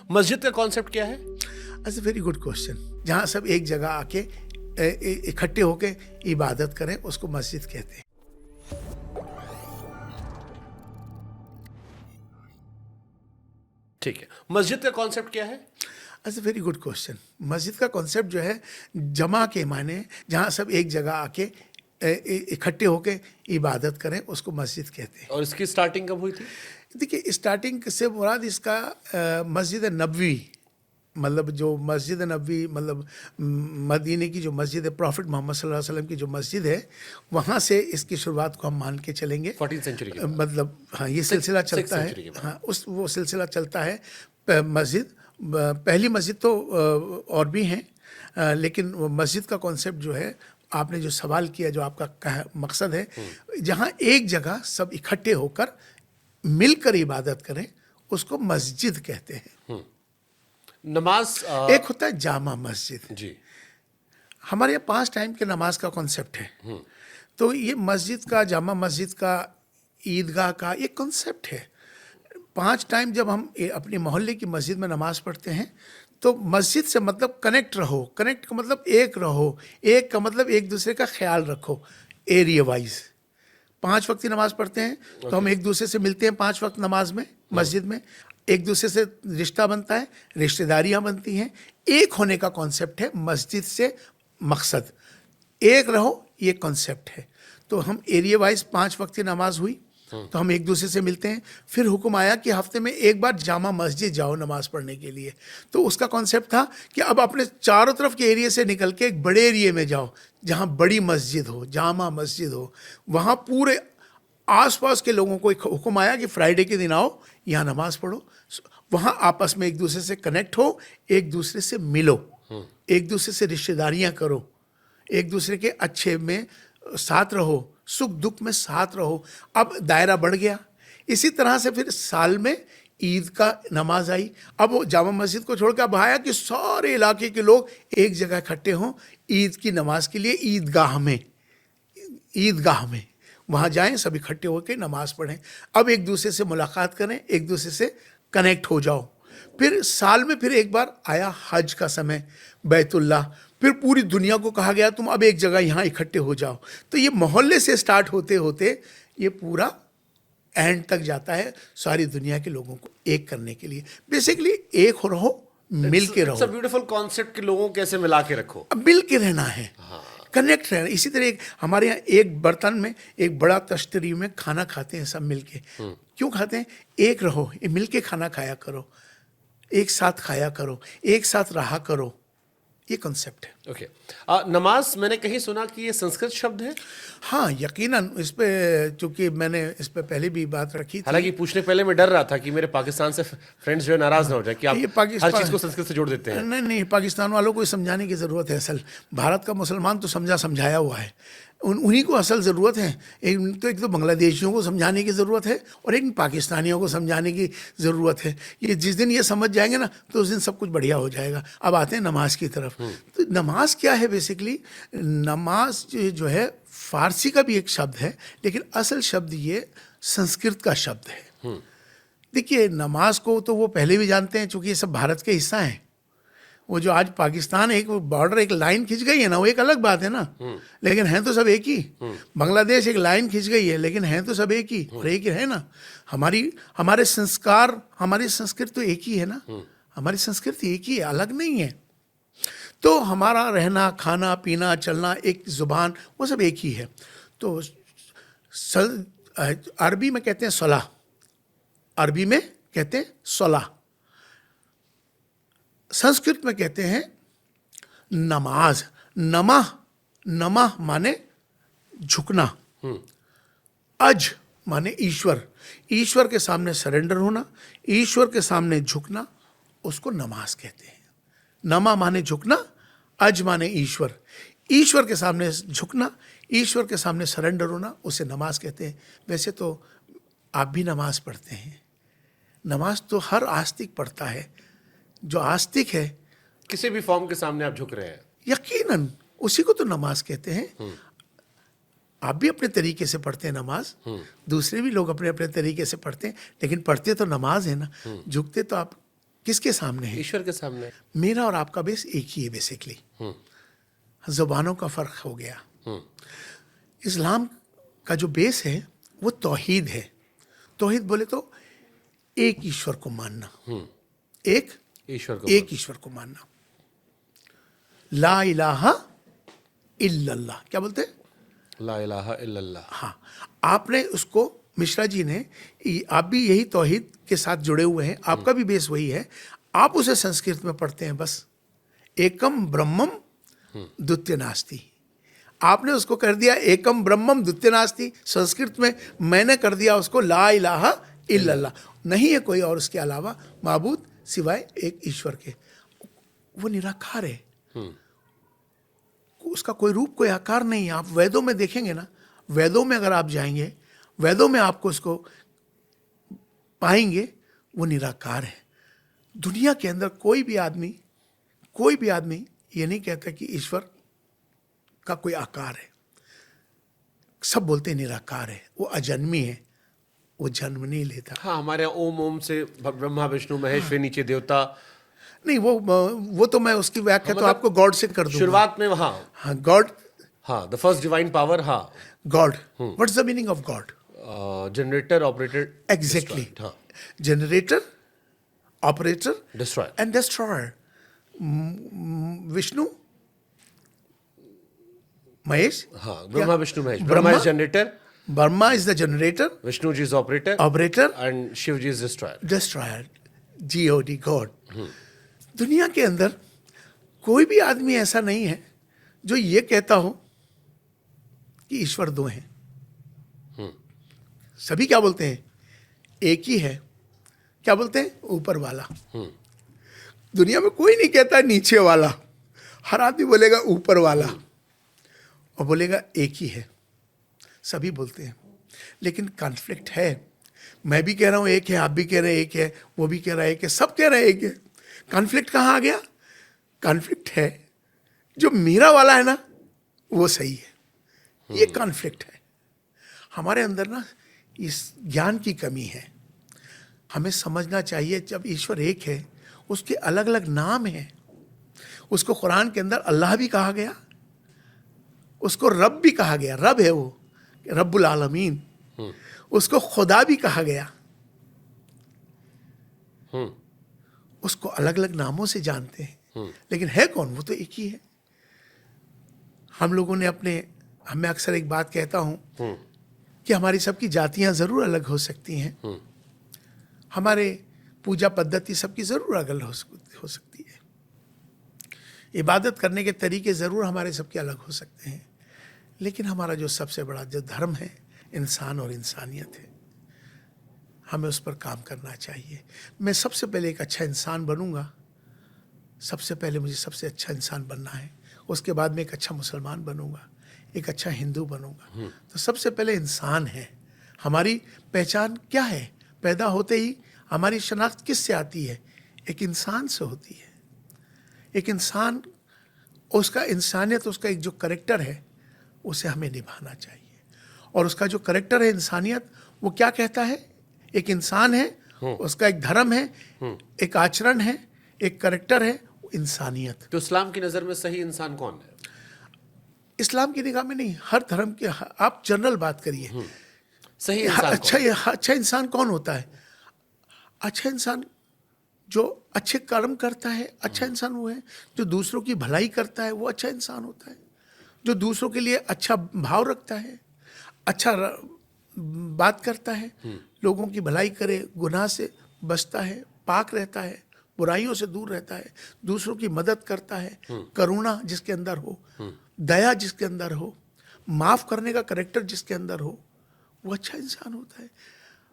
मस्जिद का कॉन्सेप्ट क्या है? अच्छा, वेरी गुड क्वेश्चन। जहाँ सब एक जगह आके इकट्ठे होके इबादत करें उसको मस्जिद कहते हैं। ठीक है, मस्जिद का कॉन्सेप्ट क्या है? अच्छा, वेरी गुड क्वेश्चन। मस्जिद का कॉन्सेप्ट जो है जमा के माने, जहाँ सब एक जगह आके इकट्ठे होके इबादत करें उसको मस्जिद कहते हैं। और इसकी स्टार्टिंग कब हुई थी? देखिए, स्टार्टिंग से मुराद इसका मस्जिद नबवी, मतलब जो मस्जिद नबवी, मतलब मदीने की जो मस्जिद है, प्रॉफिट मोहम्मद सल्लल्लाहु अलैहि वसल्लम की जो मस्जिद है, वहाँ से इसकी शुरुआत को हम मान के चलेंगे। 14th सेंचुरी के बाद। मतलब हाँ, ये सिलसिला चलता है। century के बाद। हाँ, वो सिलसिला चलता है। मस्जिद, पहली मस्जिद तो और भी हैं, लेकिन वो मस्जिद का कॉन्सेप्ट जो है, आपने जो सवाल किया, जो आपका मकसद है, जहाँ एक जगह सब इकट्ठे होकर मिलकर इबादत करें उसको मस्जिद कहते हैं। नमाज एक होता है जामा मस्जिद। जी। हमारे यहाँ 5 टाइम के नमाज का कॉन्सेप्ट है। तो ये मस्जिद का, जामा मस्जिद का, ईदगाह का एक कॉन्सेप्ट है। 5 टाइम जब हम अपने मोहल्ले की मस्जिद में नमाज पढ़ते हैं तो मस्जिद से मतलब कनेक्ट रहो। कनेक्ट का मतलब एक रहो, एक का मतलब एक दूसरे का ख्याल रखो एरिया वाइज। 5 वक्त की नमाज पढ़ते हैं तो हम एक दूसरे से मिलते हैं 5 वक्त नमाज में, मस्जिद में। एक दूसरे से रिश्ता बनता है, रिश्तेदारियां बनती हैं। एक होने का कॉन्सेप्ट है मस्जिद से मकसद, एक रहो, ये कॉन्सेप्ट है। तो हम एरिया वाइज 5 वक्त की नमाज हुई तो हम एक दूसरे से मिलते हैं। फिर हुक्म आया कि हफ्ते में एक बार जामा मस्जिद जाओ नमाज पढ़ने के लिए। तो उसका कॉन्सेप्ट था कि अब अपने चारों तरफ के एरिया से निकल के एक बड़े एरिया में जाओ जहाँ बड़ी मस्जिद हो, जामा मस्जिद हो। वहाँ पूरे आसपास के लोगों को एक हुक्म आया कि फ्राइडे के दिन आओ, यहाँ नमाज पढ़ो। वहाँ आपस में एक दूसरे से कनेक्ट हो, एक दूसरे से मिलो, एक दूसरे से रिश्तेदारियाँ करो, एक दूसरे के अच्छे में साथ रहो, सुख दुख में साथ रहो। अब दायरा बढ़ गया। इसी तरह से फिर साल में ईद का नमाज आई। अब वो जामा मस्जिद को छोड़ के अब आया कि सारे इलाके के लोग एक जगह इकट्ठे हों ईद की नमाज के लिए। ईदगाह में वहाँ जाएं, सब इकट्ठे होकर नमाज पढ़ें। अब एक दूसरे से मुलाकात करें, एक दूसरे से कनेक्ट हो जाओ। फिर साल में फिर एक बार आया हज का समय, बैतुल्लाह। फिर पूरी दुनिया को कहा गया तुम अब एक जगह यहाँ इकट्ठे हो जाओ। तो ये मोहल्ले से स्टार्ट होते होते ये पूरा एंड तक जाता है, सारी दुनिया के लोगों को एक करने के लिए। बेसिकली एक रहो, मिल के रहो। इट्स अ ब्यूटीफुल कॉन्सेप्ट कि लोगों को कैसे मिला के रखो। अब मिल के रहना है, कनेक्ट रहना। इसी तरह हमारे यहाँ एक बर्तन में, एक बड़ा तश्तरी में खाना खाते हैं सब मिल के। क्यों खाते हैं? एक रहो, मिल के खाना खाया करो, एक साथ खाया करो, एक साथ रहा करो। ये कॉन्सेप्ट है। ओके। नमाज, मैंने कहीं सुना कि ये संस्कृत शब्द है। हाँ, यकीनन। इस पे चूंकि मैंने इस पे पहले भी बात रखी थी। हालांकि पूछने पहले मैं डर रहा था कि मेरे पाकिस्तान से फ्रेंड्स जो है नाराज ना हो जाए कि आप हर चीज को संस्कृत से जोड़ देते हैं। नहीं, पाकिस्तान वालों को समझाने की ज़रूरत है। असल भारत का मुसलमान तो समझाया हुआ है, उन्हीं को असल ज़रूरत है। एक तो बांग्लादेशियों को समझाने की ज़रूरत है और एक पाकिस्तानियों को समझाने की ज़रूरत है। ये जिस दिन ये समझ जाएंगे ना तो उस दिन सब कुछ बढ़िया हो जाएगा। अब आते हैं नमाज की तरफ। तो नमाज क्या है? बेसिकली नमाज जो है फ़ारसी का भी एक शब्द है, लेकिन असल शब्द ये संस्कृत का शब्द है। देखिए, नमाज को तो वो पहले भी जानते हैं, चूँकि ये सब भारत के हिस्सा हैं। वो जो आज पाकिस्तान एक बॉर्डर, एक लाइन खिंच गई है ना, वो एक अलग बात है ना, लेकिन हैं तो सब एक ही। बांग्लादेश एक लाइन खिंच गई है, लेकिन हैं तो सब एक ही और एक ही है ना। हमारे संस्कार, हमारी संस्कृति तो एक ही है ना। हमारी संस्कृति एक ही है, अलग नहीं है। तो हमारा रहना, खाना, पीना, चलना, एक जुबान, वो सब एक ही है। तो अरबी में कहते हैं सलाह, अरबी में कहते हैं सलाह, संस्कृत में कहते हैं नमाज। नमः माने झुकना, अज माने ईश्वर, ईश्वर के सामने सरेंडर होना, ईश्वर के सामने झुकना, उसको नमाज कहते हैं। नमा माने झुकना, अज माने ईश्वर, ईश्वर के सामने झुकना, ईश्वर के सामने सरेंडर होना, उसे नमाज कहते हैं। वैसे तो आप भी नमाज पढ़ते हैं। नमाज तो हर आस्तिक पढ़ता है। जो आस्तिक है, किसी भी फॉर्म के सामने आप झुक रहे हैं, यकीनन उसी को तो नमाज कहते हैं। आप भी अपने तरीके से पढ़ते हैं नमाज, दूसरे भी लोग अपने अपने तरीके से पढ़ते हैं, लेकिन पढ़ते तो नमाज है ना। झुकते तो आप किसके सामने है? ईश्वर के सामने। मेरा और आपका बेस एक ही है बेसिकली, ज़ुबानों का फ़र्क हो गया। इस्लाम का जो बेस है वो तौहीद है। तौहीद बोले तो एक ईश्वर को मानना, एक ईश्वर को मानना। ला इलाहा इल्लल्लाह, क्या बोलते हैं? ला इलाहा इल्लल्लाह। हाँ, आपने उसको, मिश्रा जी ने, आप भी यही तौहीद के साथ जुड़े हुए हैं, आपका भी बेस वही है। आप उसे संस्कृत में पढ़ते हैं बस, एकम ब्रह्मम द्वितीय नास्ति। आपने उसको कर दिया एकम ब्रह्मम द्वितीय नास्ति, संस्कृत में मैंने कर दिया उसको ला इलाहा इल्लल्लाह। नहीं है कोई और उसके अलावा माबूद सिवाय एक ईश्वर के। वो निराकार है, उसका कोई रूप कोई आकार नहीं है। आप वेदों में देखेंगे ना, वेदों में अगर आप जाएंगे, वेदों में आपको उसको पाएंगे, वो निराकार है। दुनिया के अंदर कोई भी आदमी ये नहीं कहता कि ईश्वर का कोई आकार है। सब बोलते हैं निराकार है, वो अजन्मी है, वो जन्म नहीं लेता। हाँ, हमारे यहाँ ओम ओम से ब्रह्मा विष्णु महेश, फिर नीचे देवता। नहीं, वो तो मैं उसकी व्याख्या तो आपको गॉड से कर दूंगा। शुरुआत में हाँ, गॉड, हाँ, द फर्स्ट डिवाइन पावर। हाँ, God. What's the meaning of God? Generator, operator, exactly. Generator, operator, destroyer and destroyer. Vishnu, Mahesh. हाँ, Brahma Vishnu Mahesh. Brahma is generator, Brahma is the generator, Vishnu ji is operator, and Shiva ji is destroyer. Destroyer, GOD, God. दुनिया के अंदर कोई भी आदमी ऐसा नहीं है जो ये कहता हो कि ईश्वर दो हैं। सभी क्या बोलते हैं? एक ही है। क्या बोलते हैं? ऊपर वाला। दुनिया में कोई नहीं कहता नीचे वाला, हर आदमी बोलेगा ऊपर वाला और बोलेगा एक ही है। सभी बोलते हैं, लेकिन कॉन्फ्लिक्ट है। मैं भी कह रहा हूं एक है, आप भी कह रहे हैं एक है, वो भी कह रहा है एक है, सब कह रहे हैं एक है। कॉन्फ्लिक्ट कहाँ आ गया? कॉन्फ्लिक्ट है जो मेरा वाला है ना, वो सही है। ये कॉन्फ्लिक्ट है हमारे अंदर ना। इस ज्ञान की कमी है। हमें समझना चाहिए जब ईश्वर एक है, उसके अलग अलग नाम हैं। उसको कुरान के अंदर अल्लाह भी कहा गया, उसको रब भी कहा गया, रब है वो, रब्बुल आलमीन। उसको खुदा भी कहा गया। उसको अलग अलग नामों से जानते हैं, लेकिन है कौन? वो तो एक ही है। हम लोगों ने मैं अक्सर एक बात कहता हूं कि हमारी सबकी जातियां जरूर अलग हो सकती हैं, हमारे पूजा पद्धति सबकी जरूर अलग हो सकती है, इबादत करने के तरीके जरूर हमारे सबके अलग हो सकते हैं, लेकिन हमारा जो सबसे बड़ा जो धर्म है, इंसान और इंसानियत है। हमें उस पर काम करना चाहिए। मैं सबसे पहले एक अच्छा इंसान बनूंगा, सबसे पहले मुझे सबसे अच्छा इंसान बनना है। उसके बाद में एक अच्छा मुसलमान बनूंगा, एक अच्छा हिंदू बनूंगा। तो सबसे पहले इंसान है। हमारी पहचान क्या है? पैदा होते ही हमारी शनाख्त किससे आती है? एक इंसान से होती है। एक इंसान, उसका इंसानियत, उसका एक जो करैक्टर है, उसे हमें निभाना चाहिए। और उसका जो करैक्टर है, इंसानियत, वो क्या कहता है? एक इंसान है, उसका एक धर्म है, एक आचरण है, एक करैक्टर है, इंसानियत। तो इस्लाम की नजर में सही इंसान कौन है? इस्लाम की निगाह में नहीं, हर धर्म के, आप जनरल बात करिए। सही इंसान अच्छा इंसान कौन होता है? अच्छा इंसान जो अच्छे कर्म करता है, अच्छा इंसान वो है। जो दूसरों की भलाई करता है, वो अच्छा इंसान होता है। जो दूसरों के लिए अच्छा भाव रखता है, अच्छा बात करता है, लोगों की भलाई करे, गुनाह से बचता है, पाक रहता है, बुराइयों से दूर रहता है, दूसरों की मदद करता है, करुणा जिसके अंदर हो, दया जिसके अंदर हो, माफ करने का करैक्टर जिसके अंदर हो, वो अच्छा इंसान होता है।